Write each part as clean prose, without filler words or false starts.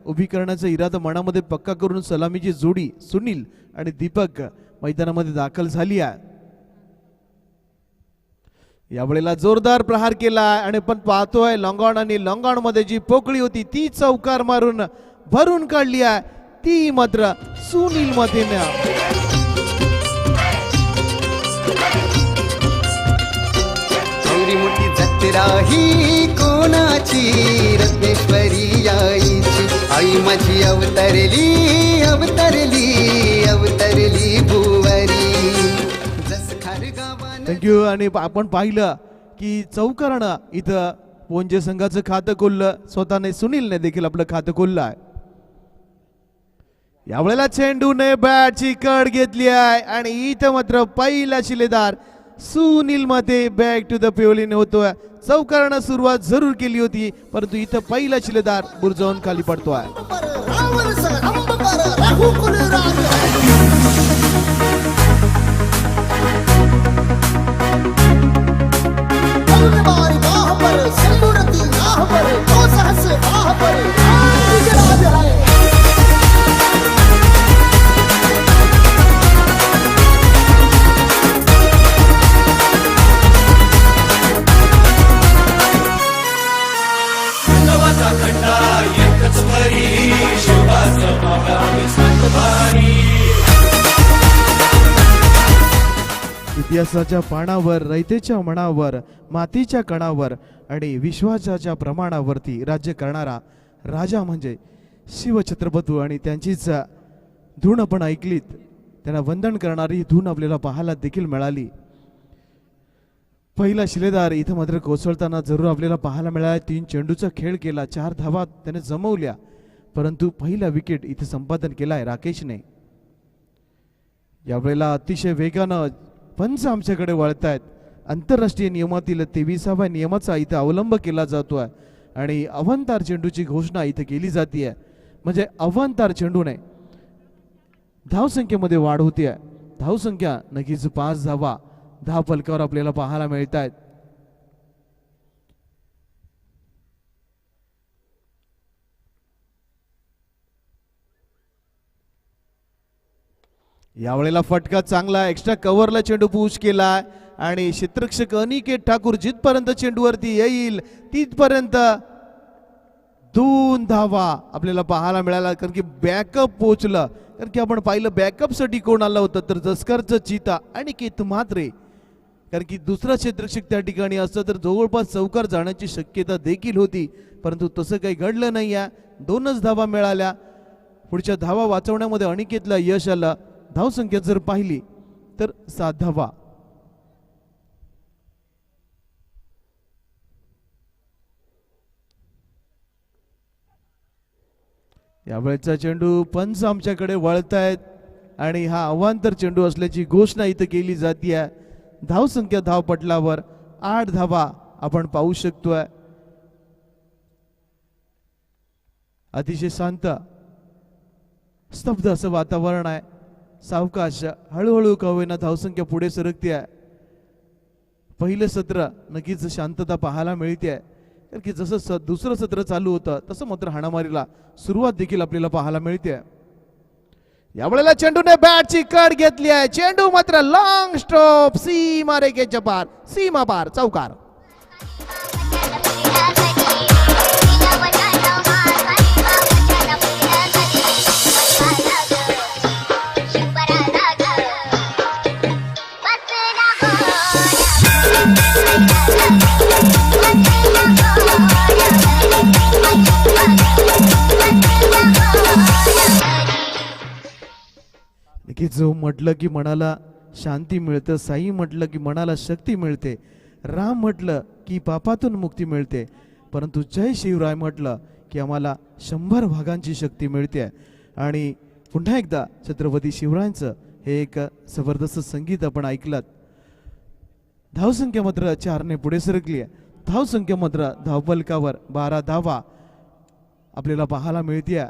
उभी करण्याचा इरादा मनामध्ये पक्का करून सलामीची जोडी सुनील आणि दीपक मैदानामध्ये दाखल झाली आहे. यावेळेला जोरदार प्रहार केला आणि आपण पाहतोय लॉंगॉन आणि लॉंगॉन मध्ये जी पोकळी होती ती चौकार मारून भरून काढली आहे, ती मात्र सुनील मतेने. मोठी जत्रा ही कोणाची, रत्नेश्वरी आईची. आई माझी अवतरली अवतरली अवतरली भुवरी. थँक्यू. आणि आपण पाहिलं की चौकारानं इथं पोंजे संघाचं खातं खोललं, स्वतःने सुनीलने देखील आपलं खातं खोललं आहे. यावेळेला चेंडूने बॅटची कड घेतली आहे आणि इथं मात्र पहिला शिलेदार सुनील मध्ये बॅक टू द पेवलिन होतोय. चौकारानं सुरुवात जरूर केली होती, परंतु इथं पहिला शिलेदार बुरजावून खाली पडतोय. इतिहासाच्या पानावर, रयतेच्या मनावर, मातीच्या कणावर आणि विश्वासाच्या प्रमाणावरती राज्य करणारा राजा म्हणजे शिवछत्रपती. आणि त्यांचीच धून आपण ऐकलीत, त्यांना वंदन करणारी धून आपल्याला पाहायला देखील मिळाली. पहिला शिलेदार इथं मात्र कोसळताना जरूर आपल्याला पाहायला मिळाला. 3 चेंडूचा खेळ केला, 4 धावा त्याने जमवल्या, परंतु पहिला विकेट इथे संपादन केलाय राकेशने. यावेळेला अतिशय वेगानं पंच आमच्याकडे वळतायत. आंतरराष्ट्रीय नियमातील 23व्या नियमाचा इथं अवलंब केला जातोय आणि अवंतार चेंडूची घोषणा इथं केली जाते. म्हणजे अवंतार चेंडूने धावसंख्येमध्ये वाढ होतीये. धावसंख्या नक्कीच 5 धावा 10 फलकावर आपल्याला पाहायला मिळत आहेत. यावेळेला फटका चांगला, एक्स्ट्रा कव्हरला चेंडू पुश केला आणि क्षेत्ररक्षक अनिकेत ठाकूर जिथपर्यंत चेंडूवरती येईल तिथपर्यंत 2 धावा आपल्याला पाहायला मिळाला. कारण की बॅकअप पोहोचलं, कारण की आपण पाहिलं बॅकअपसाठी कोण आलं होतं तर जसकरचं चीता अनिकेत म्हात्रे. कारण की दुसरा क्षेत्ररक्षक त्या ठिकाणी असतं तर जवळपास चौकार जाण्याची शक्यता देखील होती, परंतु तसं काही घडलं नाही आहे. 2च धावा मिळाल्या. पुढच्या धावा वाचवण्यामध्ये अनिकेतला यश आलं. धावसंख्या जर पाहिली तर 7 धावा. यावेळेचा चेंडू पंच आमच्याकडे वळतायत आणि हा अवांतर चेंडू असल्याची घोषणा इथं केली जाते. धावसंख्या धावपटलावर 8 धावा आपण पाहू शकतोय. अतिशय शांत स्तब्ध असं वातावरण आहे. सावकाश हळूहळू का होईना धावसंख्या पुढे सरकते आहे. पहिलं सत्र नक्कीच शांतता पाहायला मिळते, कारण की जसं दुसरं सत्र चालू होतं तसं मात्र हाणामारीला सुरुवात देखील आपल्याला पाहायला मिळते. यावेळेला चेंडूने बॅटची कड घेतली आहे. चेंडू मात्र लॉंग स्ट्रोक, सीमा रेषेच्या पार, सीमा पार, चौकार. की जो म्हटलं की मनाला शांती मिळतं, साई म्हटलं की मनाला शक्ती मिळते, राम म्हटलं की पापातून मुक्ती मिळते, परंतु जय शिवराय म्हटलं की आम्हाला 100 भागांची शक्ती मिळते. आणि पुन्हा एकदा छत्रपती शिवरायांचं हे एक जबरदस्त संगीत आपण ऐकलं. धावसंख्या मात्र 4ने पुढे सरकली आहे. धावसंख्या मात्र धावफलकावर 12 धावा आपल्याला पाहायला मिळते.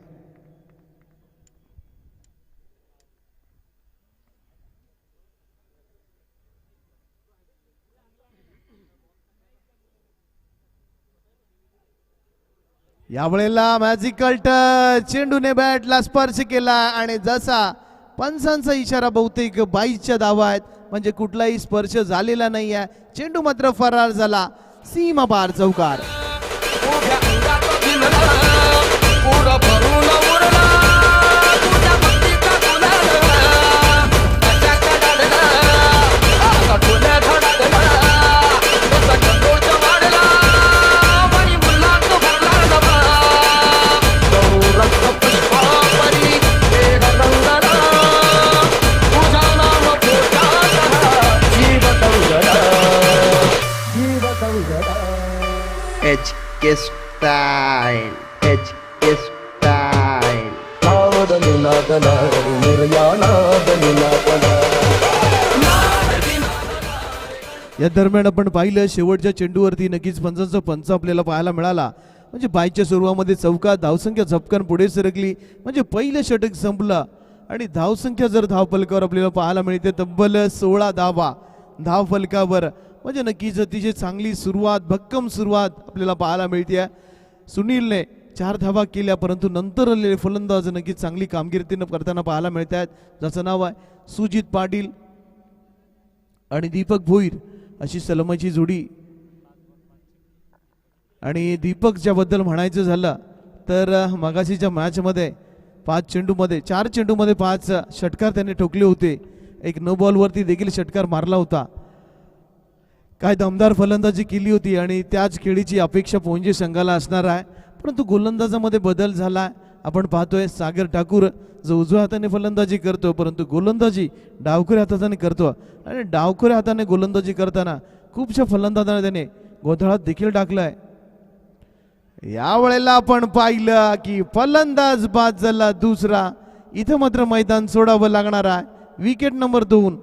यावेळेला मॅजिकल टच, चेंडूने बॅटला स्पर्श केला आणि जसा पंचांचा इशारा बहुतेक 22च्या धावा आहेत, म्हणजे कुठलाही स्पर्श झालेला नाही आहे. चेंडू मात्र फरार झाला, सीमा पार चौकार. उभ्या अंगात भिनला, पुढं भरून उरला, तुझ्या भक्तीचा गुलाल, त्याच्या कडाडला, आता तुला धडाडला, तसा चंद्रोच्या वाढला, बाई मुलांत भरला नवा, गौरव पुष्पापरी वेड रंगला, तुझा नाम पोटाला, जीव दंगला, जीव दंगला. HK Style, HK Style. या दरम्यान आपण पाहिलं शेवटच्या चेंडूवरती नक्कीच पंचांचा पंच आपल्याला पाहायला मिळाला. म्हणजे बायच्या सुरुवामध्ये चौका धावसंख्या झपकन पुढे सरकली, म्हणजे पहिलं षटक संपलं आणि धावसंख्या जर धावफलकावर आपल्याला पाहायला मिळते तब्बल 16 धावा धावफलकावर. म्हणजे नक्कीच अतिशय चांगली सुरुवात, भक्कम सुरुवात आपल्याला पाहायला मिळते. सुनीलने 4 धावा केल्या, परंतु नंतर आलेले फलंदाज नक्कीच चांगली कामगिरी करताना पाहायला मिळत आहेत. ज्याचं नाव आहे सुजित पाटील आणि दीपक भोईर अशी सलमाची जोडी. आणि दीपकच्या बद्दल म्हणायचं झालं तर मगाशीच्या मॅचमध्ये 5 चेंडूमध्ये 4 चेंडूमध्ये 5 षटकार त्याने ठोकले होते. एक नो बॉलवरती देखील षटकार मारला होता. काय दमदार फलंदाजी केली होती आणि त्याच खेळीची अपेक्षा पोंजे संघाला असणार आहे. परंतु गोलंदाजामध्ये बदल झाला. आपण पाहतोय सागर ठाकूर जो उजव्या हाताने फलंदाजी करतो, परंतु गोलंदाजी डावखुऱ्या हाताने करतो. आणि डावखुऱ्या हाताने गोलंदाजी करताना खूपशा फलंदाजांना त्याने गोंधळात देखील टाकलाय. यावेळेला आपण पाहिलं की फलंदाज बाद झाला दुसरा. इथं मात्र मैदान सोडावं लागणार आहे. Wicket number 2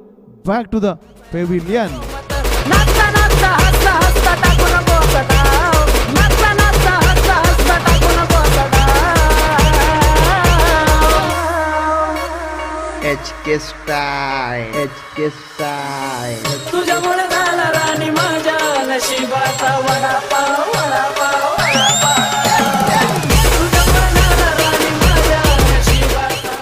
back to the pavilion. नाचता नाचता हसता हसता टाकू नको डाव, नाचता नाचता हसता हसता टाकू नको डाव. HK Style, HK Style. तुझ्यामुळे झाला राणी माझ्या नशिबाचा वडापाव वडापाव वडापाव. तुझ्यामुळे झाला राणी माझ्या नशिबाचा.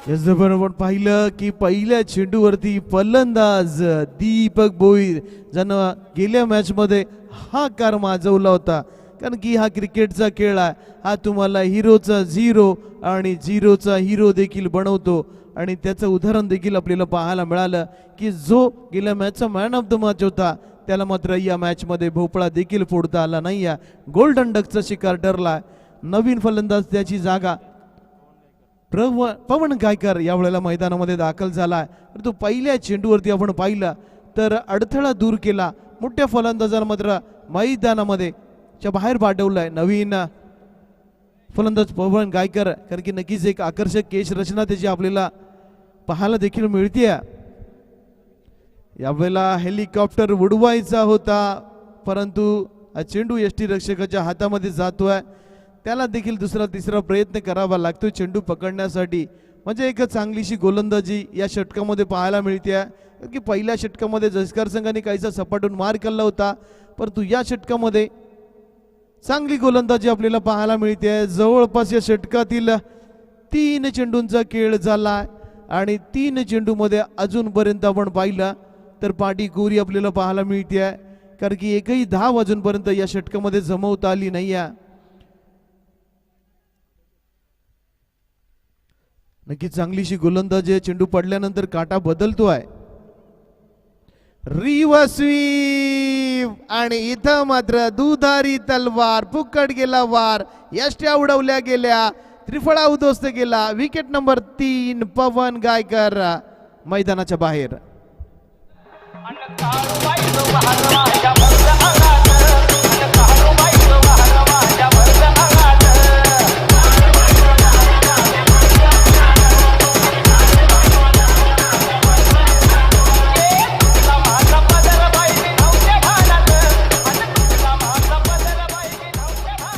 याच आपण पाहिलं की पहिल्या चेंडूवरती फलंदाज दीपक भोईर ज्यानं गेल्या मॅचमध्ये हा कार माजवला होता. कारण की हा क्रिकेटचा खेळ आहे. हा तुम्हाला हिरोचा झिरो आणि झिरोचा हिरो देखील बनवतो. आणि त्याचं उदाहरण देखील आपल्याला पाहायला मिळालं की जो गेल्या मॅचचा मॅन ऑफ द मॅच होता त्याला मात्र या मॅचमध्ये भोपळा देखील फोडता आला नाही. गोल्डन डकचा शिकार ठरला. नवीन फलंदाज त्याची जागा पवन गायकर यावेळेला मैदानामध्ये दाखल झाला. तो पहिल्या चेंडूवरती आपण पाहिलं तर अडथळा दूर केला. मोठ्या फलंदाजाला मात्र मैदानामध्ये बाहेर पाठवलाय नवीन फलंदाज पवन गायकर. कारण की नक्कीच एक आकर्षक केश रचना त्याची आपल्याला पाहायला देखील मिळते. यावेळेला हेलिकॉप्टर उडवायचा होता, परंतु हा चेंडू यष्टी रक्षकाच्या हातामध्ये जातोय. त्याला देखील दुसरा तिसरा प्रयत्न करावा लागतो चेंडू पकडण्यासाठी. म्हणजे एक चांगलीशी गोलंदाजी या षटकामध्ये पाहायला मिळते. की पहिल्या षटकामध्ये जसकर संघाने काहीसा सपाटून मार केला होता, परंतु या षटकामध्ये चांगली गोलंदाजी आपल्याला पाहायला मिळते. जवळपास या षटकातील 3 चेंडूंचा खेळ झाला आणि 3 चेंडूमध्ये अजूनपर्यंत आपण पाहिलं तर पाठी कोरी आपल्याला पाहायला मिळते. कारण की एकही धाव अजूनपर्यंत या षटकामध्ये जमवता आली नाही. नक्की चांगलीशी गोलंदाजी. चेंडू पडल्यानंतर काटा बदलतोय. रिव्हर्स स्वीप आणि इथं मात्र दुधारी तलवार, फुकट गेला वार, यष्ट्या उडवल्या गेल्या, त्रिफळा उद्ध्वस्त गेला. विकेट नंबर 3 पवन गायकर मैदानाच्या बाहेर.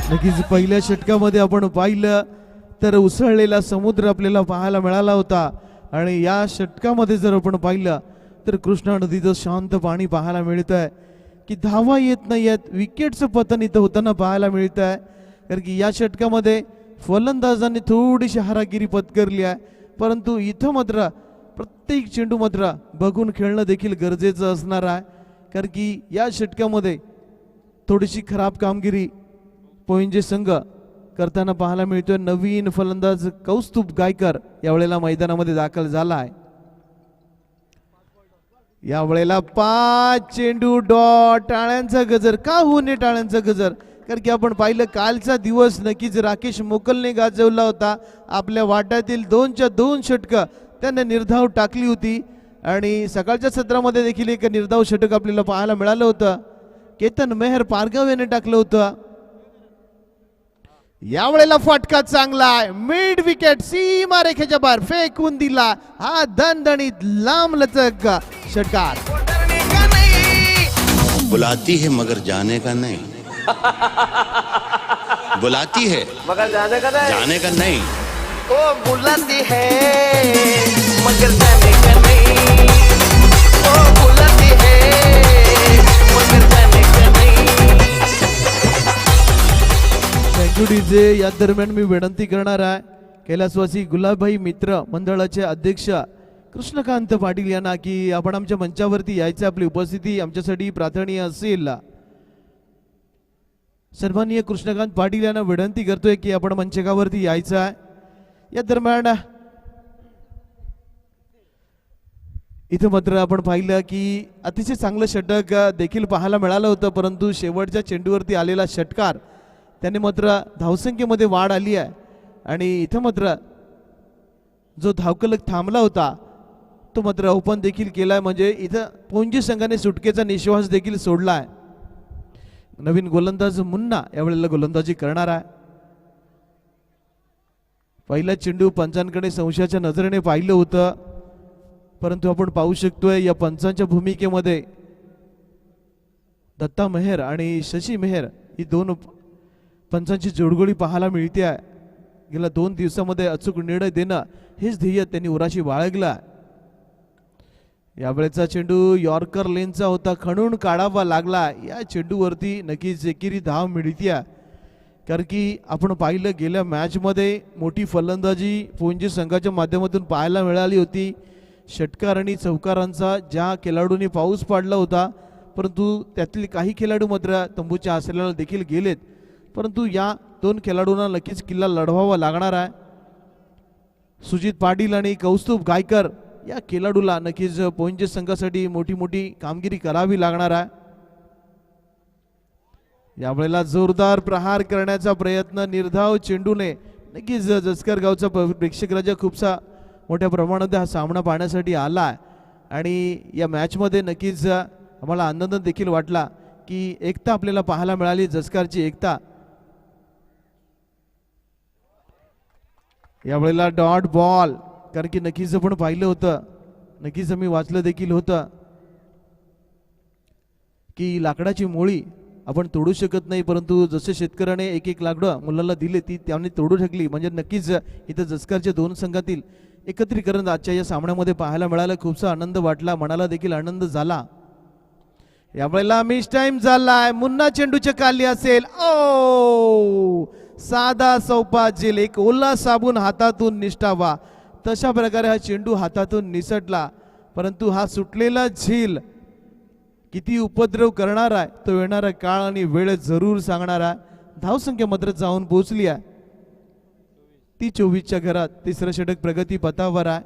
नक्कीच पहिल्या षटकामध्ये आपण पाहिलं तर उसळलेला समुद्र आपल्याला पाहायला मिळाला होता. आणि या षटकामध्ये जर आपण पाहिलं तर कृष्णा नदीचं शांत पाणी पाहायला मिळत आहे. की धावा येत नाही आहेत, विकेटचं पतन इथं होताना पाहायला मिळत आहे. कारण की या षटकामध्ये फलंदाजांनी थोडीशी हारागिरी पत्करली आहे, परंतु इथं मात्र प्रत्येक चेंडू मात्र बघून खेळणं देखील गरजेचं असणार आहे. कारण की या षटकामध्ये थोडीशी खराब कामगिरी पोइंजे संघ करताना पाहायला मिळतोय. नवीन फलंदाज कौस्तुभ गायकर यावेळेला मैदानामध्ये दाखल झाला आहे. यावेळेला 5 चेंडू डॉट. टाळ्यांचा गजर का होऊ नये, टाळ्यांचा गजर. कारण की आपण पाहिलं कालचा दिवस नक्कीच राकेश मोकलने गाजवला होता. आपल्या वाट्यातील 2च्या 2 षटकं त्याने निर्धाव टाकली होती आणि सकाळच्या सत्रामध्ये देखील एक निर्धाव षटक आपल्याला पाहायला मिळालं होतं. केतन मेहर पारगाव याने टाकलं होतं. यावेळेला फटका चांगला आहे, मिड विकेट सीमा रेखेच्या बाहेर फेकून दिला. हा दणदणीत लांब लचक षटकार. बुलाती है मगर जाने का नहीं. बुलाती है मगर जाने का नाही. जाने का नहीं. ओ बुलाती है मगर जाने का नहीं. ओ बुलाती है मगर जाने का नहीं. Thank you DJ. या दरम्यान मी विनंती करणार आहे कैलासवासी गुलाबभाई मित्र मंडळाचे अध्यक्ष कृष्णकांत पाटील यांना की आपण आमच्या मंचावरती यायचं. आपली उपस्थिती आमच्यासाठी प्रार्थनीय असेल. सन्माननीय कृष्णकांत पाटील यांना विनंती करतोय की आपण मंचकावरती यायचं आहे. या दरम्यान इथं मात्र आपण पाहिलं की अतिशय चांगलं षटक देखील पाहायला मिळालं होतं, परंतु शेवटच्या चेंडूवरती आलेला षटकार त्याने मात्र धावसंख्येमध्ये वाढ आली आहे आणि इथं मात्र जो धावकलक थांबला होता तो मात्र ओपन देखील केलाय. म्हणजे इथं पोंजी संघाने सुटकेचा निश्वास देखील सोडला आहे. नवीन गोलंदाज मुन्ना यावेळेला गोलंदाजी करणार आहे. पहिला चेंडू पंचांकडे संशयाच्या नजरेने पाहिलं होतं, परंतु आपण पाहू शकतोय या पंचांच्या भूमिकेमध्ये दत्ता मेहर आणि शशी मेहर ही 2 पंचांची जोडगोळी पाहायला मिळते आहे. गेल्या 2 दिवसामध्ये अचूक निर्णय देणं हेच ध्येय त्यांनी उराशी बाळगला. यावेळेचा चेंडू यॉर्कर लेनचा होता, खणून काढावा लागला. या चेंडूवरती नक्कीच एकेरी धाव मिळते. कारण की आपण पाहिलं गेल्या मॅचमध्ये मोठी फलंदाजी पोंजी संघाच्या माध्यमातून पाहायला मिळाली होती. षटकार आणि चौकारांचा ज्या खेळाडूंनी पाऊस पाडला होता, परंतु त्यातील काही खेळाडू मात्र तंबूच्या आश्रयाला देखील गेलेत. परंतु या 2 खेळाडूंना नक्कीच किल्ला लढवावा लागणार आहे. सुजित पाटील आणि कौस्तुभ गायकर या खेळाडूला नक्कीच पोंजे संघासाठी मोठी कामगिरी करावी लागणार आहे. यावेळेला जोरदार प्रहार करण्याचा प्रयत्न निर्धाव चेंडूने नक्कीच जसकर गावचा प्रेक्षक राजा खूपसा मोठ्या प्रमाणात हा सामना पाहण्यासाठी आला आहे आणि या मॅचमध्ये नक्कीच आम्हाला आनंद देखील वाटला की एकता आपल्याला पाहायला मिळाली, जसकारची एकता. यावेळेला डॉट बॉल. कारण की नक्कीच आपण पाहिलं होतं, नक्कीच आम्ही वाचलं देखील होतं की लाकडाची मोळी आपण तोडू शकत नाही, परंतु जसे शेतकऱ्याने एक लाकडं मुलाला दिले ती त्यांनी तोडू शकली. म्हणजे नक्कीच इथं जसकारच्या 2 संघातील एकत्रीकरण आजच्या या सामन्यामध्ये पाहायला मिळालं. खूपसा आनंद वाटला, मनाला देखील आनंद झाला. यावेळेला मिस टाइम झालाय. मुन्ना चेंडूच्या खाली असेल. ओ साधा सोपा जेल, एक ओला साबून हातातून निष्ठावा तशा प्रकारे हा चेंडू हातातून निसटला. परंतु हा सुटलेला झील किती उपद्रव करणार आहे तो येणारा काळ आणि वेळ जरूर सांगणार आहे. धावसंख्या मात्र जाऊन पोहोचली आहे ती 24च्या घरात. तिसरं षटक प्रगती पथावर आहे.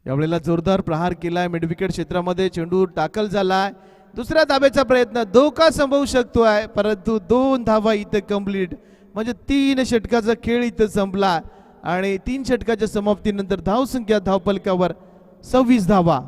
यावेळेला जोरदार प्रहार केलाय. मिडविकेट क्षेत्रामध्ये चेंडू टाकल झालाय. दुसऱ्या धाब्याचा प्रयत्न धोका संभवू शकतोय, परंतु 2 धावा इथं कंप्लीट. म्हणजे 3 षटकाचा खेळ इथं संपला आणि 3 षटकाच्या समाप्तीनंतर धावसंख्या धावपलकावर 26 धावा.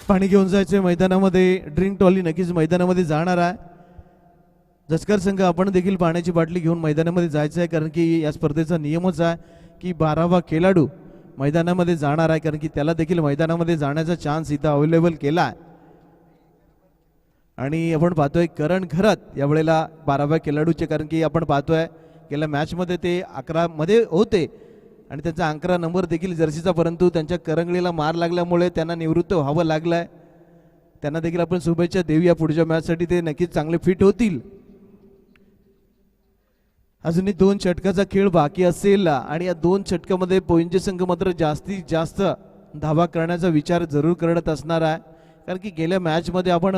पाणी घेऊन जायचे मैदानामध्ये. ड्रिंक ट्रॉली नक्कीच मैदानामध्ये जाणार आहे. जसकर संघ आपण देखील पाण्याची बाटली घेऊन मैदानामध्ये जायचं आहे, कारण की या स्पर्धेचा नियमच आहे की 12वा खेळाडू मैदानामध्ये जाणार आहे, कारण की त्याला देखील मैदानामध्ये जाण्याचा चान्स इथं अवेलेबल केला आहे. आणि आपण पाहतोय करण घरत यावेळेला 12व्या खेळाडूचे, कारण की आपण पाहतोय गेल्या मॅचमध्ये ते 11 मध्ये होते आणि त्यांचा 11 नंबर देखील जर्सीचा, परंतु त्यांच्या करंगळीला मार लागल्यामुळे त्यांना निवृत्त व्हावं लागलंय. त्यांना देखील आपण शुभेच्छा देऊया पुढच्या मॅचसाठी, ते नक्कीच चांगले फिट होतील. अजूनही 2 षटकाचा खेळ बाकी असेल आणि या 2 षटकामध्ये पोइंजे संघ मात्र जास्तीत जास्त धावा करण्याचा विचार जरूर करत असणार आहे, कारण की गेल्या मॅचमध्ये आपण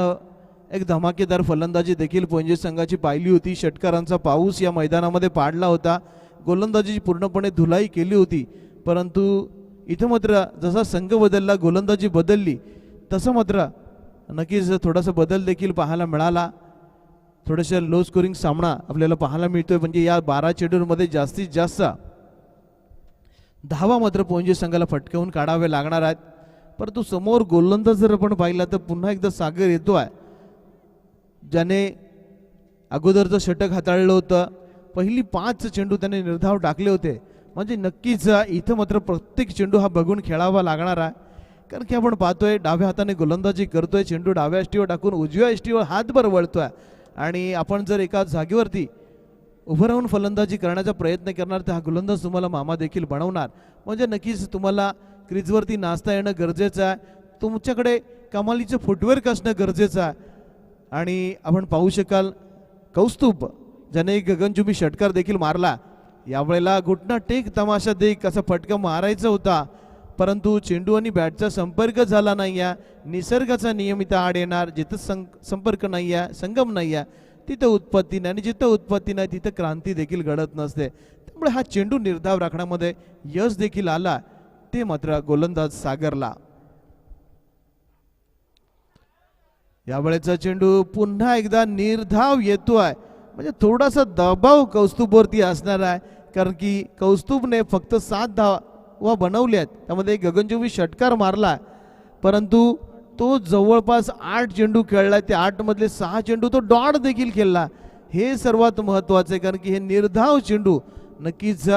एक धमाकेदार फलंदाजी देखील पोइंजे संघाची पाहिली होती. षटकारांचा पाऊस या मैदानामध्ये पाडला होता, गोलंदाजीची पूर्णपणे धुलाई केली होती, परंतु इथं मात्र जसा संघ बदलला, गोलंदाजी बदलली, तसं मात्र नक्कीच थोडासा बदल देखील पाहायला मिळाला. थोडासा लो स्कोरिंग सामना आपल्याला पाहायला मिळतोय, म्हणजे या 12 चेंडूंमध्ये जास्तीत जास्त धावा मात्र पोइंजे संघाला फटकावून काढावे लागणार आहेत. परंतु समोर गोलंदाज जर आपण पाहिला तर पुन्हा एकदा सागर येतोय, ज्याने अगोदरचं षटक हाताळलं होतं. पहिली 5 चेंडू त्याने निर्धाव टाकले होते, म्हणजे नक्कीच इथं मात्र प्रत्येक चेंडू हा बघून खेळावा लागणार आहे, कारण की आपण पाहतोय डाव्या हाताने गोलंदाजी करतोय, चेंडू डाव्या एष्टीवर टाकून उजव्या एष्टीवर हातभर वळतोय आणि आपण जर एका जागेवरती उभं राहून फलंदाजी करण्याचा प्रयत्न करणार तर हा गोलंदाज तुम्हाला मामा देखील बनवणार, म्हणजे नक्कीच तुम्हाला क्रीजवरती नाचता येणं गरजेचं आहे, तुमच्याकडे कमालीचं फुटवर्क असणं गरजेचं आहे. आणि आपण पाहू शकाल कौस्तुभ ज्याने एक गगनचुंबी षटकार देखील मारला, यावेळेला घुटना टेक तमाशा देख असा फटका मारायचा होता, परंतु चेंडू आणि बॅटचा संपर्क झाला नाही आहे. निसर्गाचा नियम इथं आड येणार, जिथं संपर्क नाही आहे, संगम नाही आहे, तिथं उत्पत्ती नाही, आणि जिथं उत्पत्ती नाही तिथं क्रांती देखील घडत नसते. त्यामुळे हा चेंडू निर्धाव राखण्यामध्ये यश देखील आला, ते मात्र गोलंदाज सागरला. यावेळेचा चेंडू पुन्हा एकदा निर्धाव येतोय, म्हणजे थोडासा दबाव कौस्तुभवरती असणार आहे, कारण की कौस्तुभने फक्त 7 धावा बनवल्यात, त्यामध्ये एक गगनचुंबी षटकार मारला, परंतु तो जवळपास 8 चेंडू खेळला, ते 8 मधले 6 चेंडू तो डॉट देखील खेळला. हे सर्वात महत्त्वाचं आहे, कारण की हे निर्धाव चेंडू नक्कीच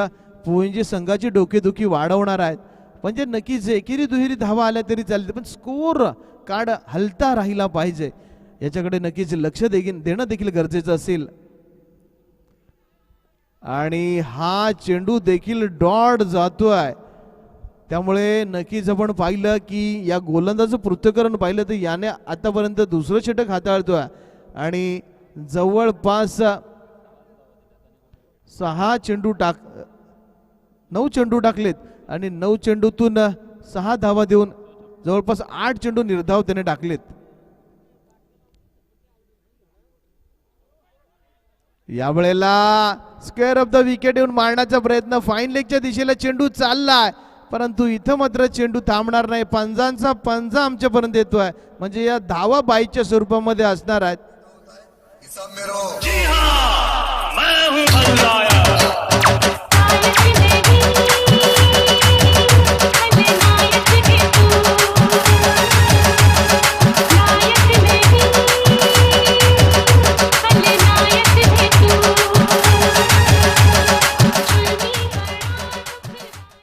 पोइंजे संघाची डोकेदुखी वाढवणार आहेत. म्हणजे नक्कीच एकेरी दुहेरी धावा आल्या तरी चालते, पण स्कोर कार्ड हलता राहिला पाहिजे, याच्याकडे नक्कीच लक्ष देणं देखील गरजेचं असेल. आणि हा चेंडू देखील डॉट जातोय, त्यामुळे नक्कीच आपण पाहिलं की या गोलंदाजचं पृथक्करण पाहिलं तर याने आतापर्यंत दुसरं षटक हाताळतोय आणि जवळपास 9 चेंडू टाकलेत आणि 9 चेंडूतून 6 धावा देऊन जवळपास 8 चेंडू निर्धाव त्याने टाकलेत. यावेळेला स्क्वेअर ऑफ द विकेट येऊन मारण्याचा प्रयत्न, फाईन लेगच्या दिशेला चेंडू चाललाय, परंतु इथं मात्र चेंडू थांबणार नाही, पंजांचा पंजा आमच्यापर्यंत येतोय, म्हणजे या धावा बाईच्या स्वरूपामध्ये असणार आहेत.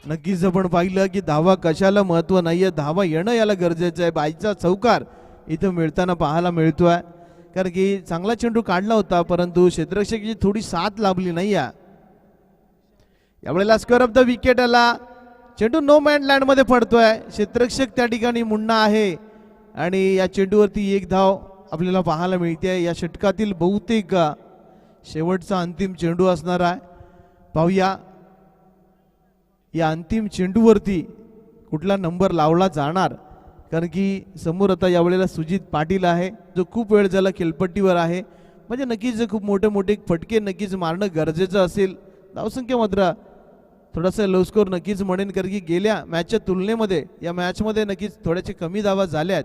नक्कीच आपण पाहिलं की धावा कशाला महत्व नाहीये, धावा येणं याला गरजेचं आहे. बाईचा चौकार इथं मिळताना पाहायला मिळतोय, कारण की चांगला चेंडू काढला होता, परंतु क्षेत्ररक्षकाची थोडी साथ लाभली नाही आहे. यावेळेला स्क्वेअर ऑफ द विकेट आला, चेंडू नो मॅन लँड मध्ये पडतोय, क्षेत्ररक्षक त्या ठिकाणी मुन्ना आहे आणि या चेंडूवरती 1 धाव आपल्याला पाहायला मिळते. या षटकातील बहुतेक शेवटचा अंतिम चेंडू असणार आहे. पाहूया या अंतिम चेंडूवरती कुठला नंबर लावला जाणार, कारण की समोर आता यावेळेला सुजित पाटील आहे, जो खूप वेळ झाला खेळपट्टीवर आहे, म्हणजे नक्कीच खूप मोठे फटके नक्कीच मारणं गरजेचं असेल. धावसंख्या मात्र थोडासा लो स्कोर नक्कीच म्हणेन, कारण की गेल्या मॅचच्या तुलनेमध्ये या मॅचमध्ये नक्कीच थोड्याशा कमी धावा झाल्यात.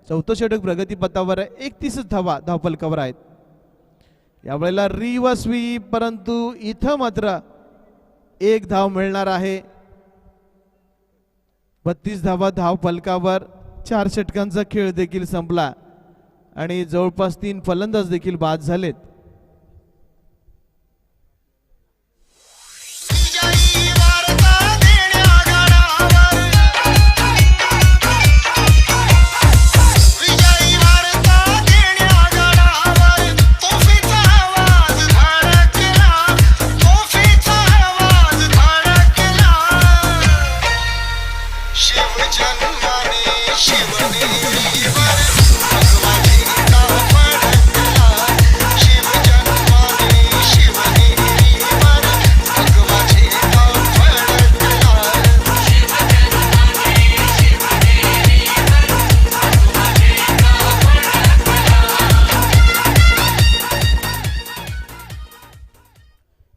4थं षटक प्रगतीपथावर आहे, 31 धावा धावफलकावर आहेत. यावेळेला रिव्हर्स स्वीप, परंतु इथं मात्र 1 धाव मिळणार आहे. 32 धावा धाव फलकावर. 4 षटकांचा खेळ देखील संपला आणि जवळपास 3 फलंदाज देखील बाद झालेत.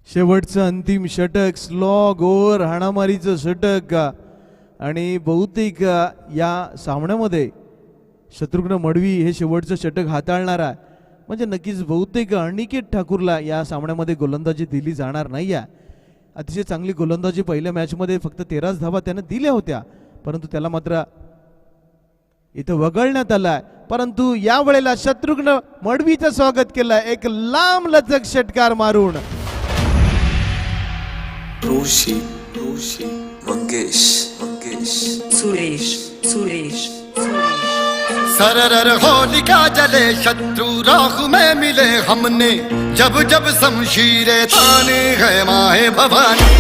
शेवटचं अंतिम षटक स्लॉग ओव्हर हाणामारीचं षटक आणि बहुतेक या सामन्यामध्ये शत्रुघ्न मडवी हे शेवटचं षटक हाताळणार आहे. म्हणजे नक्कीच बहुतेक अनिकेत ठाकूरला या सामन्यामध्ये गोलंदाजी दिली जाणार नाही आहे. अतिशय चांगली गोलंदाजी पहिल्या मॅचमध्ये फक्त 13 धावा त्यानं दिल्या होत्या, परंतु त्याला मात्र इथं वगळण्यात आलाय. परंतु यावेळेला शत्रुघ्न मडवीचं स्वागत केलंय एक लांब लचक षटकार मारून. रोशी रोशी मंगेश मंगेश सुरेश सुरेश सरर होलिका जले शत्रु राहु में मिले हमने जब जब शमशीरे ताने है माहे भवानी.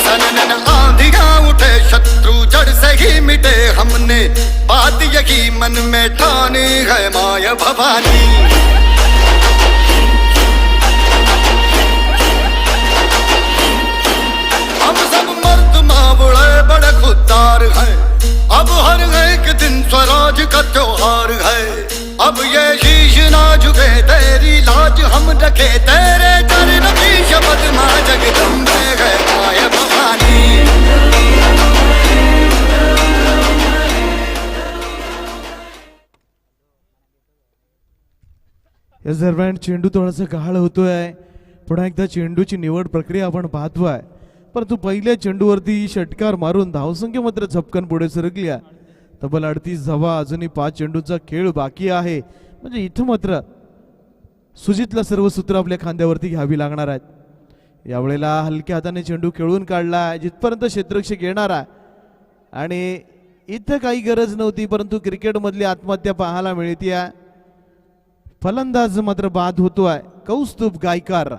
सनन आंधियां उठे शत्रु जड़ से ही मिटे हमने बात यही मन में ठाने है माया भवानी. हम सब मर्द मावड़े बड़े खुददार हैं, अब हर एक दिन स्वराज का त्योहार है. अब ये शीश ना झुके तेरी लाज हम रखे तेरे चरण की शपथ मां जगदम्बे है माया भवानी. या दरम्यान चेंडू थोडासा गहाळ होतोय. पुन्हा एकदा चेंडूची निवड प्रक्रिया आपण पाहतोय, परंतु पहिल्या चेंडूवरती षटकार मारून धावसंख्या मात्र झपकन पुढे सरकली आहे. तब्बल 38 धावा, अजूनही 5 चेंडूचा खेळ बाकी आहे. म्हणजे इथं मात्र सुजितला सर्व सूत्र आपल्या खांद्यावरती घ्यावी लागणार आहेत. यावेळेला हलक्या हाताने चेंडू खेळून काढला जिथपर्यंत क्षेत्ररक्षक येणार आहे. आणि इथं काही गरज नव्हती, परंतु क्रिकेटमधली आत्महत्या पाहायला मिळते. फलंदाज मात्र बाद होतोय कौस्तुभ गायकार.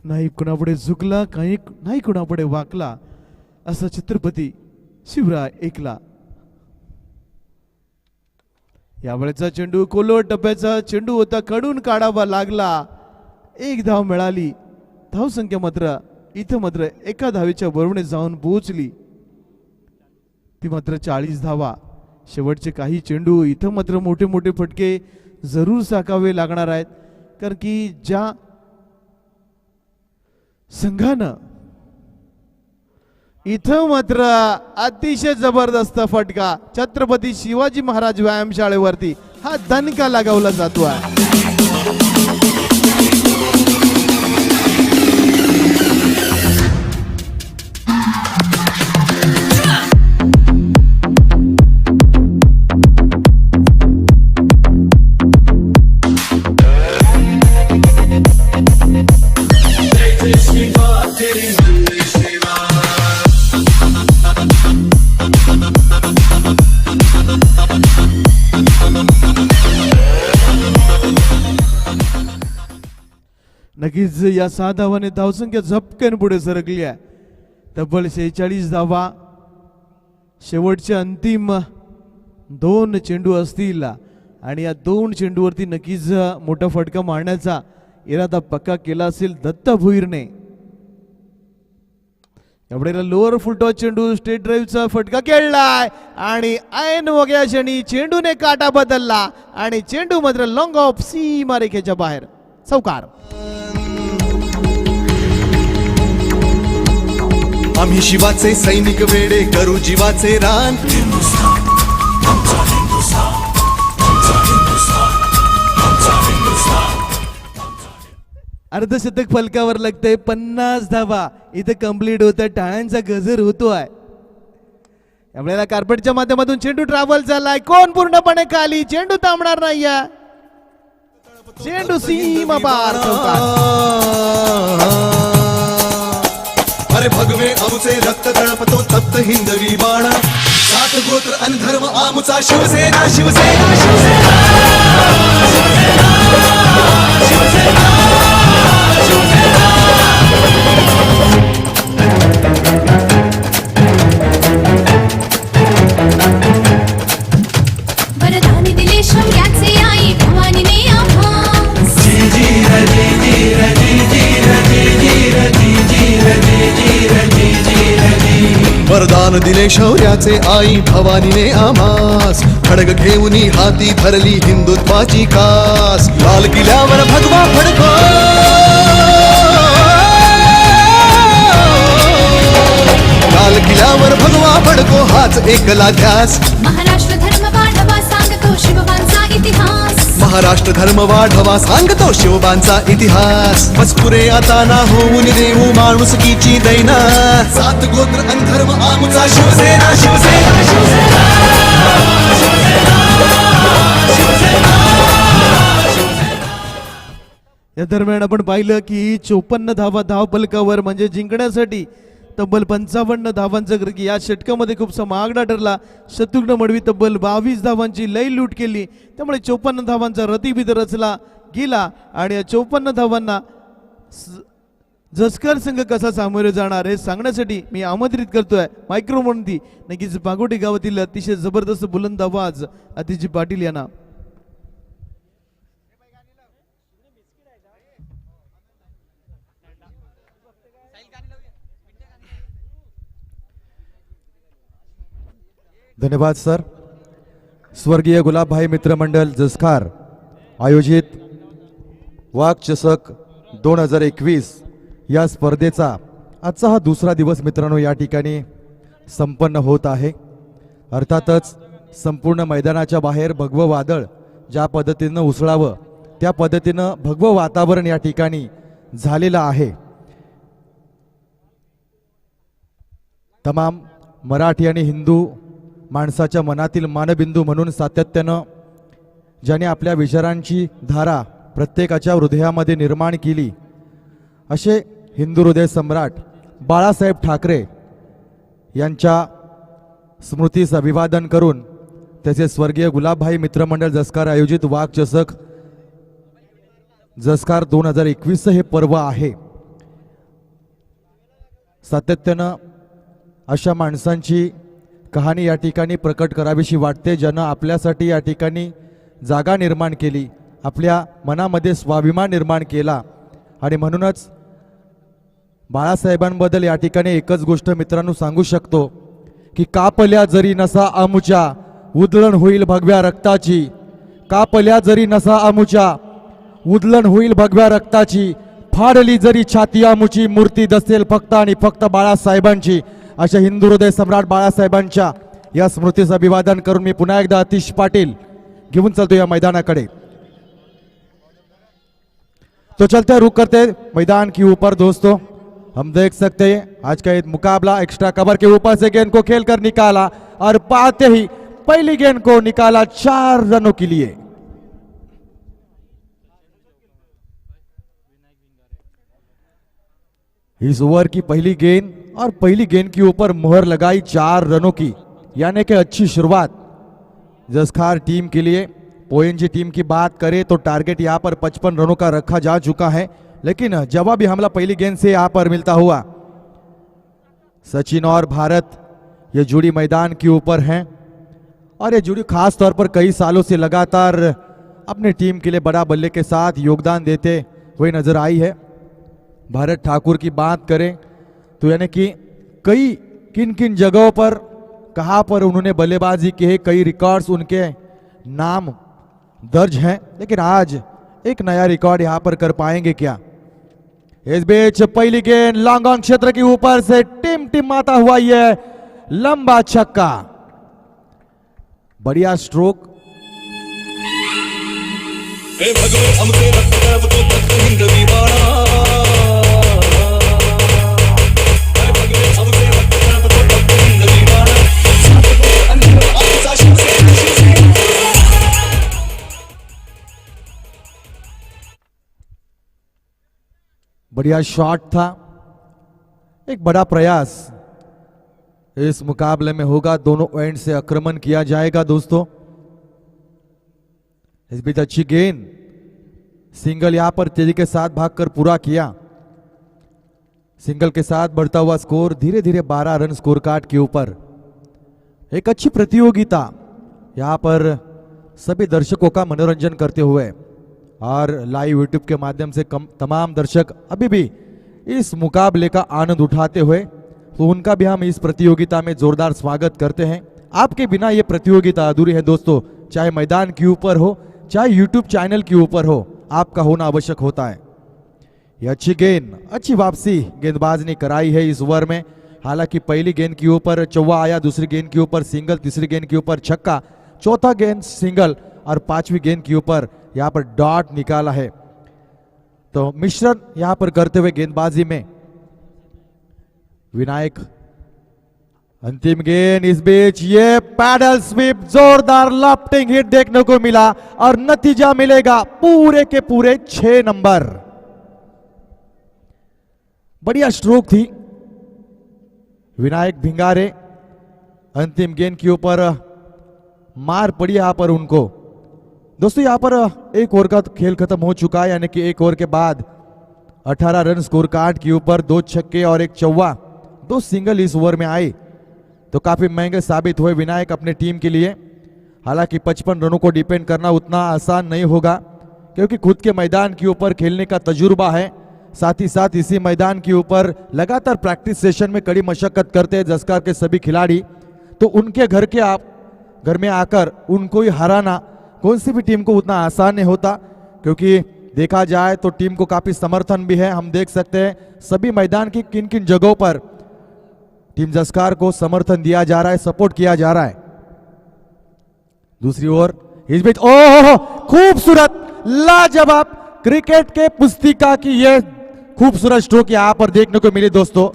नाही कुणापुढे झुकला, काही नाही कुणापुढे वाकला, असा छत्रपती शिवराय एकला. यावेळेचा चेंडू कोलवट टप्प्याचा चेंडू होता, कडून काढावा लागला. 1 धाव मिळाली. धावसंख्या मात्र इथं मात्र एका धावेच्या बरोबरीने जाऊन पोहोचली, ती मात्र 40 धावा. शेवटचे काही चेंडू इथं मात्र मोठे मोठे फटके जरूर साकावे लागणार आहेत, कारण की ज्या संघानं इथं मात्र अतिशय जबरदस्त फटका छत्रपती शिवाजी महाराज व्यायामशाळेवरती हा दणका लगावला जातो आहे. नक्कीच या 6 धावाने धावसंख्या झपकन पुढे सरकली आहे. तब्बल 46 धावा. शेवटचे अंतिम 2 चेंडू असतील आणि या 2 चेंडूवरती नक्कीच मोठा फटका मारण्याचा इरादा पक्का केला असेल दत्ता भुईरने. एवढेला लोअर फुलटॉस चेंडू स्टेट ड्राईव्हचा फटका खेळलाय आणि ऐन मोग्या क्षणी चेंडूने काटा बदलला आणि चेंडू मात्र लॉंग ऑफ सीमारेखेच्या बाहेर. चौकार. आम्ही शिवाचे सैनिक वेडे करू जीवाचे रान. अर्धशतक फलकावर लागतंय 50 धावा. इथं कंप्लीट होतं. टाळ्यांचा गजर होतोय. यावेळेला कार्पेटच्या माध्यमातून चेंडू ट्रॅव्हल झालाय. कोण पूर्णपणे खाली. चेंडू थांबणार नाहीये. चेंडू सीमा पार. चौकार. अरे भगवे आमुचे रक्त तळपतो तप्त हिंदवी बाणा. सात गोत्र अन धर्म आमुचा शिवसेना शिवसेना शिवसेना वरदान दिले शौर्याचे आई भवानीने आभास. वरदान दिले शौर्याचे आई भवानीने आम्हास. खडग घेऊनी हाती धरली हिंदुत्वाची कास. लाल किल्ल्यावर भगवा फडको. लाल किल्ल्यावर भगवा फडको हाच एकला ध्यास. महाराष्ट्र धर्म वाढवा सांगतो शिवबांचा इतिहास. महाराष्ट्र धर्म वाढवा सांगतो शिवबांचा इतिहास. मजकुरे आता ना होऊन देऊ माणुसकीची दैना. सात गोत्र अन धर्म आमचा शिवसेना शिवसेना शिवसेना. या दरम्यान आपण पाहिलं की 54 धावा धाव फलकावर म्हणजे जिंकण्यासाठी तब्बल 55 धावांचा की या षटकामध्ये खूप महागडा ठरला. शत्रुघ्न मडवी तब्बल 22 धावांची लई लूट केली. त्यामुळे 54 धावांचा रतिबिद रचला गेला आणि या 54 धावांना जसकर संघ कसा सामोरे जाणार हे सांगण्यासाठी मी आमंत्रित करतोय मायक्रोमोनदी नक्कीच पागोटी गावातील अतिशय जबरदस्त बुलंद आवाज अतिजी पाटील यांना. धन्यवाद सर. स्वर्गीय गुलाबभाई मित्रमंडळ जसखार आयोजित वाघ चषक 2021 या स्पर्धेचा आजचा हा दुसरा दिवस मित्रांनो या ठिकाणी संपन्न होत आहे. अर्थातच संपूर्ण मैदानाच्या बाहेर भगवं वादळ ज्या पद्धतीनं उसळावं त्या पद्धतीनं भगवं वातावरण या ठिकाणी झालेलं आहे. तमाम मराठी आणि हिंदू माणसाच्या मनातील मानबिंदू म्हणून सातत्यानं ज्याने आपल्या विचारांची धारा प्रत्येकाच्या हृदयामध्ये निर्माण केली असे हिंदू हृदय सम्राट बाळासाहेब ठाकरे यांच्या स्मृतीस अभिवादन करून त्याचे स्वर्गीय गुलाबभाई मित्रमंडळ जसखार आयोजित वाघ चषक जसखार 2021 हे पर्व आहे. सातत्यानं अशा माणसांची कहाणी या ठिकाणी प्रकट करावीशी वाटते ज्यानं आपल्यासाठी या ठिकाणी जागा निर्माण केली, आपल्या मनामध्ये स्वाभिमान निर्माण केला. आणि म्हणूनच बाळासाहेबांबद्दल या ठिकाणी एकच गोष्ट मित्रांनो सांगू शकतो की कापल्या जरी नसा आमुच्या उधळण होईल भगव्या रक्ताची. कापल्या जरी नसा आमुच्या उधळण होईल भगव्या रक्ताची. फाडली जरी छाती आमुची मूर्ती दसेल फक्त आणि फक्त बाळासाहेबांची. अशा हिंदू हृदय सम्राट बाळासाहेबांच्या या स्मृतीस अभिवादन करून मी पुन्हा एकदा आतिश पाटील घेऊन चलतो या मैदानाकडे. तो चलते रुक करते मैदान के ऊपर दोस्तों हम देख सकते हैं आज का एक मुकाबला एक्स्ट्रा कवर के ऊपर से गेंद को खेलकर निकाला और पाते ही पहली गेंद को निकाला 4 रनों के लिए. इस ओवर की पहली गेंद और पहली गेंद के ऊपर मोहर लगाई 4 रनों की, यानी कि अच्छी शुरुआत जसखार टीम के लिए. ओएनजी टीम की बात करें तो टारगेट यहां पर 55 रनों का रखा जा चुका है, लेकिन जवाबी हमला पहली गेंद से यहां पर मिलता हुआ. सचिन और भारत ये जोड़ी मैदान के ऊपर हैं और ये जोड़ी खास तौर पर कई सालों से लगातार अपने टीम के लिए बड़ा बल्ले के साथ योगदान देते हुए नजर आई है. भारत ठाकुर की बात करें तो यानी कि कई किन किन जगहों पर कहां पर उन्होंने बल्लेबाजी की है, कई रिकॉर्ड्स उनके नाम दर्ज हैं, लेकिन आज एक नया रिकॉर्ड यहां पर कर पाएंगे क्या? इस बीच पहली गेंद लॉन्ग ऑन क्षेत्र के ऊपर से टिमटिमाता हुआ यह लंबा छक्का, बढ़िया स्ट्रोक। बढ़िया शॉट था, एक बड़ा प्रयास इस मुकाबले में होगा, दोनों एंड से आक्रमण किया जाएगा दोस्तों। इस बीच अच्छी गेंद, सिंगल यहां पर तेजी के साथ भागकर पूरा किया। सिंगल के साथ बढ़ता हुआ स्कोर, धीरे धीरे 12 रन स्कोर कार्ड के ऊपर। एक अच्छी प्रतियोगिता यहां पर सभी दर्शकों का मनोरंजन करते हुए, और लाइव यूट्यूब के माध्यम से तमाम दर्शक अभी भी इस मुकाबले का आनंद उठाते हुए, तो उनका भी हम इस प्रतियोगिता में जोरदार स्वागत करते हैं। आपके बिना ये प्रतियोगिता अधूरी है दोस्तों, चाहे मैदान के ऊपर हो, चाहे यूट्यूब चैनल के ऊपर हो, आपका होना आवश्यक होता है। ये अच्छी गेंद, अच्छी वापसी गेंदबाज ने कराई है इस ओवर में। हालांकि पहली गेंद के ऊपर चौवा आया, दूसरी गेंद के ऊपर सिंगल, तीसरी गेंद के ऊपर छक्का, चौथा गेंद सिंगल और पांचवी गेंद के ऊपर यहां पर डॉट निकाला है। तो मिश्रण यहां पर करते हुए गेंदबाजी में विनायक। अंतिम गेंद, इस बीच ये पैडल स्वीप, जोरदार लॉफ्टिंग हिट देखने को मिला और नतीजा मिलेगा पूरे के पूरे 6 नंबर। बढ़िया स्ट्रोक थी विनायक भिंगारे। अंतिम गेंद के ऊपर मार पड़ी यहां पर उनको। दोस्तों यहां पर एक ओवर का खेल खत्म हो चुका है, यानी कि एक ओवर के बाद 18 रन स्कोर कार्ड के ऊपर, 2 छक्के और 1 चौवा, 2 सिंगल इस ओवर में आए, तो काफी महंगे साबित हुए विनायक अपने टीम के लिए। हालांकि 55 रनों को डिपेंड करना उतना आसान नहीं होगा, क्योंकि खुद के मैदान के ऊपर खेलने का तजुर्बा है, साथ ही साथ इसी मैदान के ऊपर लगातार प्रैक्टिस सेशन में कड़ी मशक्कत करते हैं जस्कार के सभी खिलाड़ी। तो उनके घर में आकर उनको ही हराना कौन सी भी टीम को उतना आसान नहीं होता, क्योंकि देखा जाए तो टीम को काफी समर्थन भी है। हम देख सकते हैं सभी मैदान की किन किन जगहों पर टीम जस्कार को समर्थन दिया जा रहा है, सपोर्ट किया जा रहा है। दूसरी ओर इस बीच ओह खूबसूरत लाजवाब क्रिकेट के पुस्तिका की यह खूबसूरत स्ट्रोक यहां पर देखने को मिली दोस्तों।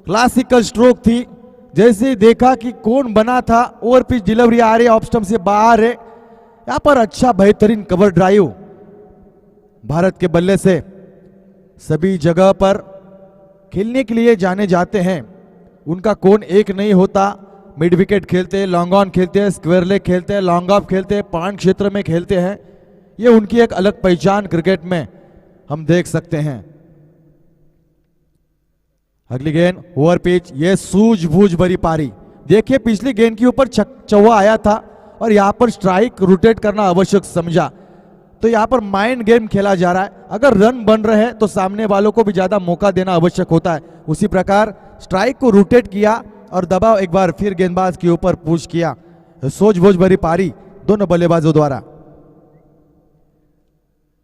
क्लासिकल स्ट्रोक थी, जैसे ही देखा कि कौन बना था, ओवर पिच डिलीवरी आ रही है, ऑफ स्टंप से बाहर है। यहां पर अच्छा बेहतरीन कवर ड्राइव भारत के बल्ले से सभी जगह पर खेलने के लिए जाने जाते हैं, उनका कौन एक नहीं होता। मिड विकेट खेलते हैं, लॉन्ग ऑन खेलते हैं, स्क्वायर लेग खेलते हैं, लॉन्ग ऑफ खेलते हैं, पान क्षेत्र में खेलते हैं। ये उनकी एक अलग पहचान क्रिकेट में हम देख सकते हैं। अगली गेंद ओवर पिच, ये सूझबूझ भरी पारी। देखिए पिछली गेंद के ऊपर चौवा आया था और यहां पर स्ट्राइक रोटेट करना आवश्यक समझा, तो यहां पर माइंड गेम खेला जा रहा है। अगर रन बन रहे हैं तो सामने वालों को भी ज्यादा मौका देना आवश्यक होता है। उसी प्रकार स्ट्राइक को रोटेट किया और दबाव एक बार फिर गेंदबाज के ऊपर पुश किया। सूझबूझ भरी पारी दोनों बल्लेबाजों द्वारा।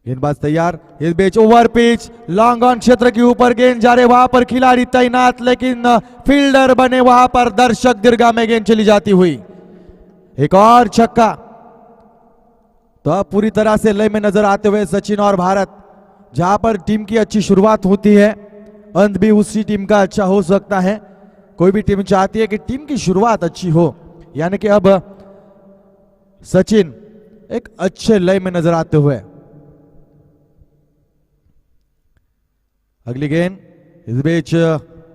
गेंदबाज तैयार, इस बीच ओवर पिच, लॉन्ग ऑन क्षेत्र के ऊपर गेंद जा रहे, वहां पर खिलाड़ी तैनात, लेकिन फील्डर बने वहां पर दर्शक दीर्घा में गेंद चली जाती हुई। एक और छक्का। तो अब पूरी तरह से लय में नजर आते हुए सचिन और भारत, जहां पर टीम की अच्छी शुरुआत होती है, अंत भी उसी टीम का अच्छा हो सकता है। कोई भी टीम चाहती है कि टीम की शुरुआत अच्छी हो, यानी कि अब सचिन एक अच्छे लय में नजर आते हुए। अगली गेंद, इस बीच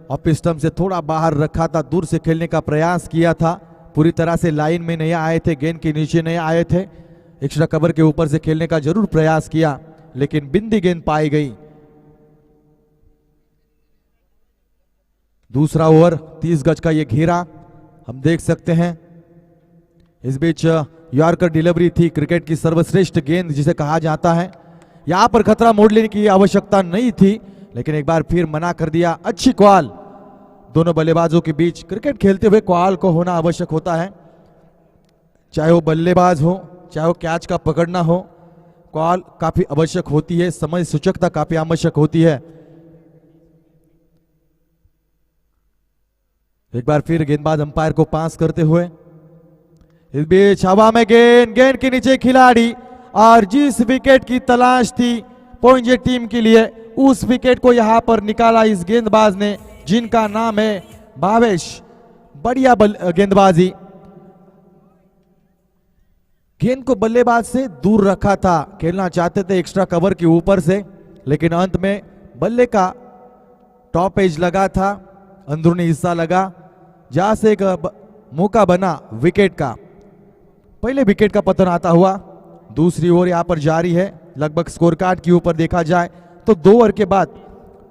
ऑफ स्टंप से थोड़ा बाहर रखा था, दूर से खेलने का प्रयास किया था, पूरी तरह से लाइन में नहीं आए थे, गेंद के नीचे नहीं आए थे, एक्स्ट्रा कवर के ऊपर से खेलने का जरूर प्रयास किया, लेकिन बिंदी गेंद पाई गई। दूसरा ओवर 30 गज का ये घेरा हम देख सकते हैं। इस बीच यॉर्कर डिलीवरी थी, क्रिकेट की सर्वश्रेष्ठ गेंद जिसे कहा जाता है। यहां पर खतरा मोड़ लेने की आवश्यकता नहीं थी, लेकिन एक बार फिर मना कर दिया। अच्छी कॉल, दोनों बल्लेबाजों के बीच क्रिकेट खेलते हुए कॉल को होना आवश्यक होता है, चाहे वो बल्लेबाज हो चाहे वो कैच का पकड़ना हो, कॉल काफी आवश्यक होती है, समय सूचकता काफी आवश्यक होती है। एक बार फिर गेंदबाज अंपायर को पास करते हुए, इस बीच हवा में गेंद के नीचे खिलाड़ी, और जिस विकेट की तलाश थी पोइंजे टीम के लिए उस विकेट को यहां पर निकाला इस गेंदबाज ने, जिनका नाम है भावेश। बढ़िया गेंदबाजी, गेंद को बल्लेबाज से दूर रखा था, खेलना चाहते थे एक्स्ट्रा कवर के ऊपर से, लेकिन अंत में बल्ले का टॉप एज लगा था, अंदरूनी हिस्सा लगा, जहां से एक मौका बना विकेट का। पहले विकेट का पतन आता हुआ, दूसरी ओवर यहां पर जारी है। लगभग स्कोर कार्ड के ऊपर देखा जाए तो 2 ओवर के बाद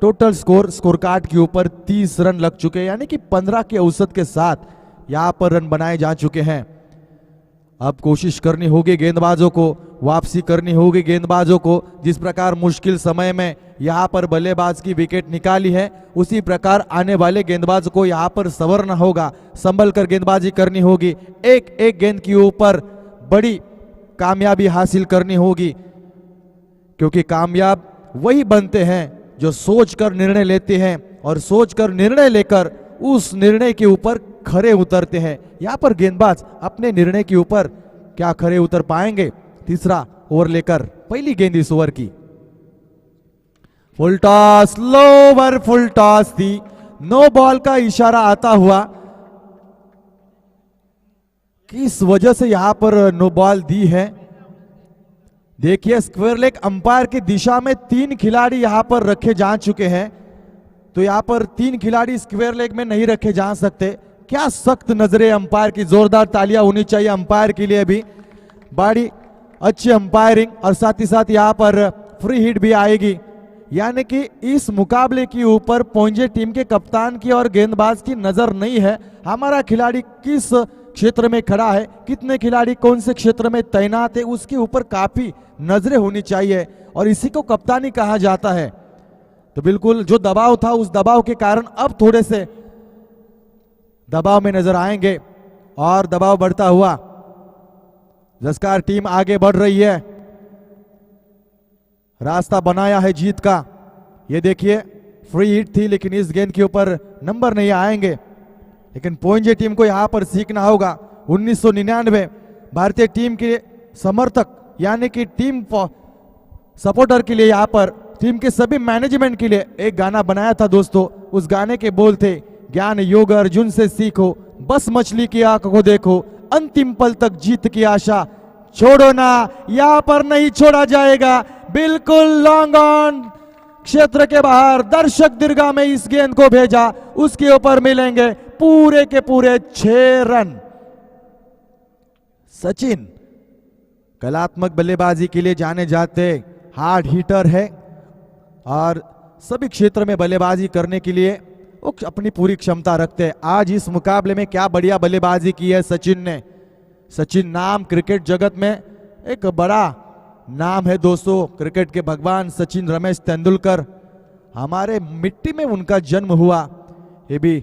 टोटल स्कोर कार्ड के ऊपर 30 रन लग चुके हैं, यानी कि 15 के औसत के साथ यहां पर रन बनाए जा चुके हैं। अब कोशिश करनी होगी गेंदबाजों को, वापसी करनी होगी गेंदबाजों को। जिस प्रकार मुश्किल समय में यहां पर बल्लेबाज की विकेट निकाली है, उसी प्रकार आने वाले गेंदबाज को यहां पर संवरना होगा, संभल कर गेंदबाजी करनी होगी। एक एक गेंद के ऊपर बड़ी कामयाबी हासिल करनी होगी, क्योंकि कामयाब वही बनते हैं जो सोचकर निर्णय लेते हैं और सोचकर निर्णय लेकर उस निर्णय के ऊपर खरे उतरते हैं। यहां पर गेंदबाज अपने निर्णय के ऊपर क्या खरे उतर पाएंगे? तीसरा ओवर लेकर पहली गेंद इस ओवर की, फुल टॉस, लो ओवर फुल टॉस थी, नो बॉल का इशारा आता हुआ। किस वजह से यहां पर नो बॉल दी है? देखिए, स्क्वायर लेग अंपायर की दिशा में 3 खिलाड़ी यहां पर रखे जा चुके हैं, तो यहां पर 3 खिलाड़ी स्क्वायर लेग में नहीं रखे जा सकते। क्या सख्त नजरें अंपायर की, जोरदार तालियां होनी चाहिए अंपायर के लिए भी। बड़ी अच्छी अंपायरिंग, और साथ ही साथ यहां पर फ्री हिट भी आएगी, यानी कि इस मुकाबले के ऊपर पोइंजे टीम के कप्तान की और गेंदबाज की नजर नहीं है। हमारा खिलाड़ी किस क्षेत्र में खड़ा है, कितने खिलाड़ी कौन से क्षेत्र में तैनात है, उसके ऊपर काफी नजरें होनी चाहिए, और इसी को कप्तानी कहा जाता है। तो बिल्कुल जो दबाव था, उस दबाव के कारण अब थोड़े से दबाव में नजर आएंगे, और दबाव बढ़ता हुआ जस्कार टीम आगे बढ़ रही है, रास्ता बनाया है जीत का। ये देखिए, फ्री हिट थी, लेकिन इस गेंद के ऊपर नंबर नहीं आएंगे, लेकिन पोइंजे टीम को यहां पर सीखना होगा। 1999 भारतीय टीम के समर्थक, यानी कि टीम सपोर्टर के लिए, यहां पर टीम के सभी मैनेजमेंट के लिए एक गाना बनाया था दोस्तों। उस गाने के बोल थे, ज्ञान योग अर्जुन से सीखो, बस मछली की आंख को देखो, अंतिम पल तक जीत की आशा छोड़ो ना, यहां पर नहीं छोड़ा जाएगा। बिल्कुल लॉन्ग ऑन क्षेत्र के बाहर दर्शक दीर्घा में इस गेंद को भेजा, उसके ऊपर मिलेंगे पूरे के पूरे 6 रन। सचिन कलात्मक बल्लेबाजी के लिए जाने जाते हार्ड हिटर है, और सभी क्षेत्र में बल्लेबाजी करने के लिए वो अपनी पूरी क्षमता रखते हैं। आज इस मुकाबले में क्या बढ़िया बल्लेबाजी की है सचिन ने। सचिन नाम क्रिकेट जगत में एक बड़ा नाम है दोस्तों, क्रिकेट के भगवान सचिन रमेश तेंदुलकर, हमारे मिट्टी में उनका जन्म हुआ, ये भी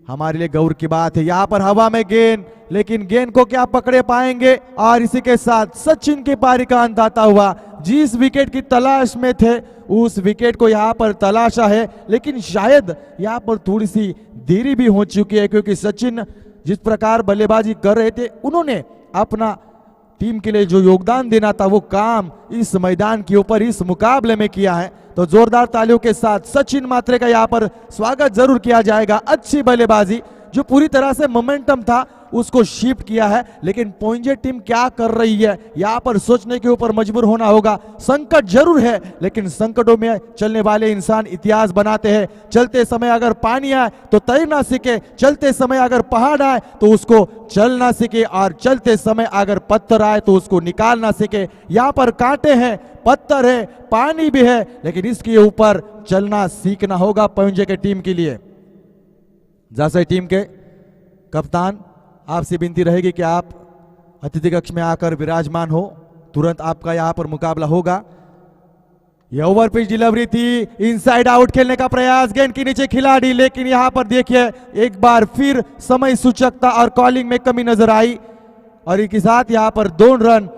हमारे लिए गौरव की बात है। यहां पर हवा में गेंद, लेकिन गेंद को क्या पकड़े पाएंगे, और इसी के साथ सचिन की पारी का अंत आता हुआ। जिस विकेट की तलाश में थे उस विकेट को यहां पर तलाशा है, लेकिन शायद यहां पर थोड़ी सी देरी भी हो चुकी है, क्योंकि सचिन जिस प्रकार बल्लेबाजी कर रहे थे, उन्होंने अपना टीम के लिए जो योगदान देना था वो काम इस मैदान के ऊपर इस मुकाबले में किया है। तो जोरदार तालियों के साथ सचिन मात्रे का यहाँ पर स्वागत जरूर किया जाएगा। अच्छी बल्लेबाजी, जो पूरी तरह से मोमेंटम था उसको शिफ्ट किया है, लेकिन पोइंजे टीम क्या कर रही है यहाँ पर सोचने के ऊपर मजबूर होना होगा। संकट जरूर है, लेकिन संकटों में चलने वाले इंसान इतिहास बनाते हैं। चलते समय अगर पानी आए तो तैर ना सीखे, चलते समय अगर पहाड़ आए तो उसको चल ना सीखे, और चलते समय अगर पत्थर आए तो उसको निकाल ना सीखे। यहाँ पर कांटे हैं, पत्थर है, पानी भी है, लेकिन इसके ऊपर चलना सीखना होगा पोइंजे के टीम के लिए। जैसे टीम के कप्तान, आपसे विनती रहेगी कि आप अतिथि कक्ष में आकर विराजमान हो, तुरंत आपका यहाँ पर मुकाबला होगा। ये ओवर पिच डिलीवरी थी, इनसाइड आउट खेलने का प्रयास, गेंद के नीचे खिलाड़ी, लेकिन यहां पर देखिए एक बार फिर समय सूचकता और कॉलिंग में कमी नजर आई और इसके साथ यहां पर 2 रन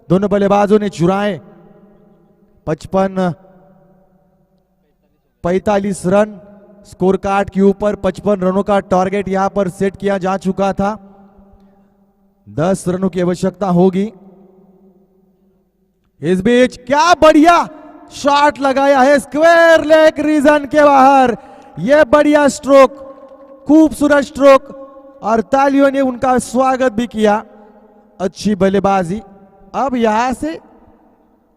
दोनों बल्लेबाजों ने चुराए। 45 रन स्कोर कार्ड के ऊपर 55 रनों का टारगेट यहां पर सेट किया जा चुका था। 10 रनों की आवश्यकता होगी। इस बीच क्या बढ़िया शॉट लगाया है स्क्वायर लेग रीजन के बाहर। यह बढ़िया स्ट्रोक, खूबसूरत स्ट्रोक और तालियों ने उनका स्वागत भी किया। अच्छी बल्लेबाजी। अब यहां से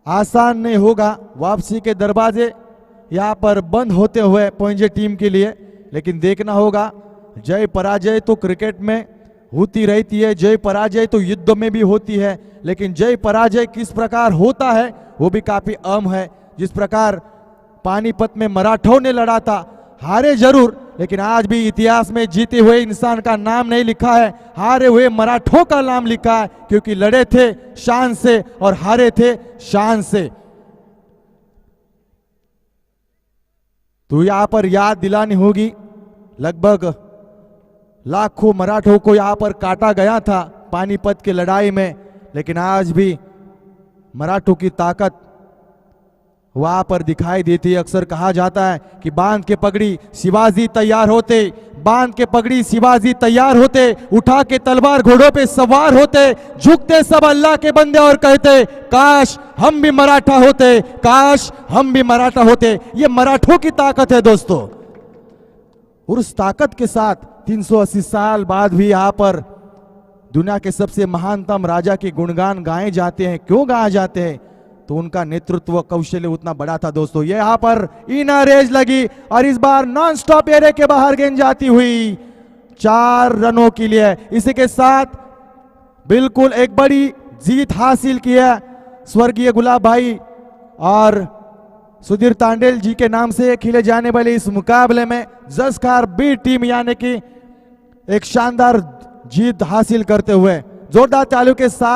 आसान नहीं होगा, वापसी के दरवाजे यहां पर बंद होते हुए पॉइंजे टीम के लिए, लेकिन देखना होगा जय पराजय तो क्रिकेट में होती रहती है, जय पराजय तो युद्ध में भी होती है, लेकिन जय पराजय किस प्रकार होता है वो भी काफी अहम है। जिस प्रकार पानीपत में मराठों ने लड़ा था, हारे जरूर लेकिन आज भी इतिहास में जीते हुए इंसान का नाम नहीं लिखा है, हारे हुए मराठों का नाम लिखा है, क्योंकि लड़े थे शान से और हारे थे शान से। तो यहां पर याद दिलानी होगी, लगभग लाखों मराठों को यहां पर काटा गया था पानीपत की लड़ाई में, लेकिन आज भी मराठों की ताकत वहां पर दिखाई देती है। अक्सर कहा जाता है कि बांध के पगड़ी शिवाजी तैयार होते, बांध के पगड़ी शिवाजी तैयार होते, उठा के तलवार घोड़ों पे सवार होते, झुकते सब अल्लाह के बंदे और कहते काश हम भी मराठा होते, काश हम भी मराठा होते। ये मराठों की ताकत है दोस्तों। और उस ताकत के साथ 380 साल बाद भी यहाँ पर दुनिया के सबसे महानतम राजा के गुणगान गाए जाते हैं। क्यों गाए जाते हैं? तो उनका नेतृत्व कौशल्य उतना बड़ा था दोस्तों। ये यहाँ पर इनर एज लगी और इस बार नॉन स्टॉप एरिया के बाहर गेंद जाती हुई 4 रनों के लिए। इसी के साथ बिल्कुल एक बड़ी जीत हासिल की है स्वर्गीय गुलाब भाई और सुधीर तांडेल जी के नाम से खेले जाने वाले इस मुकाबले में जस्कार बी टीम यानी कि एक शानदार जीत हासिल करते हुए जोरदार तालियों के साथ